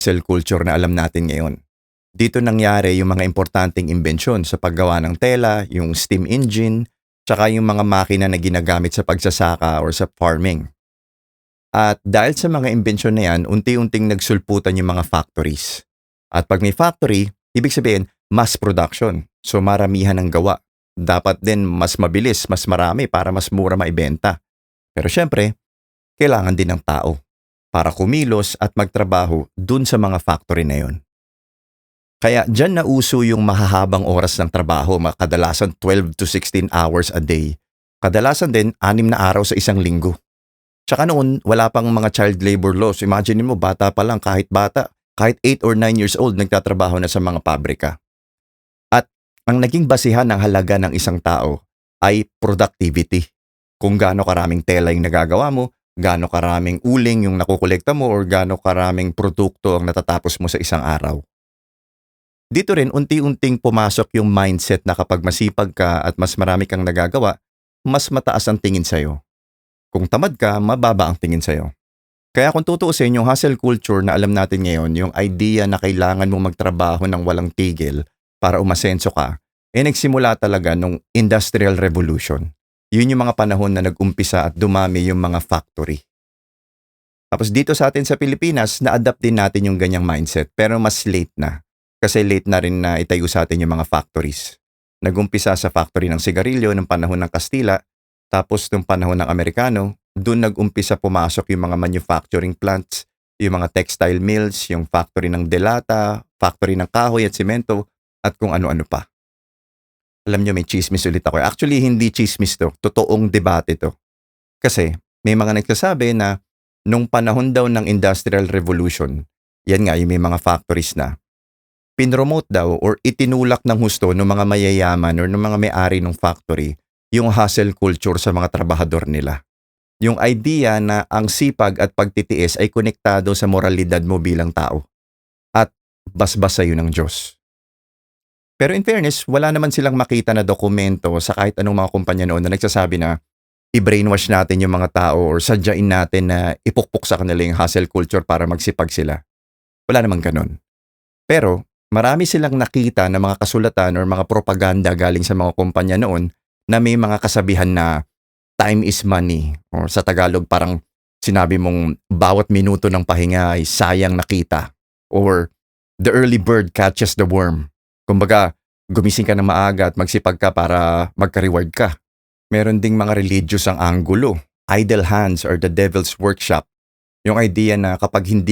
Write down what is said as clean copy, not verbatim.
cell culture na alam natin ngayon. Dito nangyari yung mga importanteng imbensyon sa paggawa ng tela, yung steam engine, tsaka yung mga makina na ginagamit sa pagsasaka or sa farming. At dahil sa mga imbensyon na yan, unti-unting nagsulputan yung mga factories. At pag may factory, ibig sabihin, mass production. So maramihan ang gawa. Dapat din mas mabilis, mas marami para mas mura maibenta. Pero syempre, kailangan din ng tao para kumilos at magtrabaho dun sa mga factory na yon. Kaya dyan nauso yung mahahabang oras ng trabaho, kadalasan 12 to 16 hours a day. Kadalasan din 6 na araw sa isang linggo. Tsaka noon, wala pang mga child labor laws. Imagine mo, bata pa lang, kahit 8 or 9 years old, nagtatrabaho na sa mga pabrika. At ang naging basihan ng halaga ng isang tao ay productivity. Kung gaano karaming tela yung nagagawa mo, gaano karaming uling yung nakukolekta mo, or gaano karaming produkto ang natatapos mo sa isang araw. Dito rin, unti-unting pumasok yung mindset na kapag masipag ka at mas marami kang nagagawa, mas mataas ang tingin sa'yo. Kung tamad ka, mababa ang tingin sa'yo. Kaya kung tutuusin yung hustle culture na alam natin ngayon, yung idea na kailangan mong magtrabaho ng walang tigil para umasenso ka, nagsimula talaga nung Industrial Revolution. Yun yung mga panahon na nag-umpisa at dumami yung mga factory. Tapos dito sa atin sa Pilipinas, na-adapt din natin yung ganyang mindset, pero mas late na. Kasi late na rin na itayo sa atin yung mga factories. Nag-umpisa sa factory ng sigarilyo ng panahon ng Kastila, tapos nung panahon ng Amerikano, doon nag-umpisa pumasok yung mga manufacturing plants, yung mga textile mills, yung factory ng delata, factory ng kahoy at simento, at kung ano-ano pa. Alam nyo, may chismis ulit ako. Actually, hindi chismis to. Totoong debate to. Kasi may mga nagsasabi na nung panahon daw ng Industrial Revolution, yan nga, yung may mga factories na, pinromote daw or itinulak ng husto ng mga mayayaman or ng mga may-ari ng factory yung hustle culture sa mga trabahador nila. Yung idea na ang sipag at pagtitiis ay konektado sa moralidad mo bilang tao. At basbas sa'yo ng Diyos. Pero in fairness, wala naman silang makita na dokumento sa kahit anong mga kumpanya noon na nagsasabi na i-brainwash natin yung mga tao or sadyain natin na ipukpok sa kanila yung hustle culture para magsipag sila. Wala namang ganun. Pero marami silang nakita na mga kasulatan or mga propaganda galing sa mga kumpanya noon na may mga kasabihan na time is money, or sa Tagalog parang sinabi mong bawat minuto ng pahinga ay sayang nakita, or the early bird catches the worm. Kumbaga, gumising ka ng maaga at magsipag ka para magka-reward ka. Meron ding mga religious ang anggulo. Idle hands are the devil's workshop. Yung idea na kapag hindi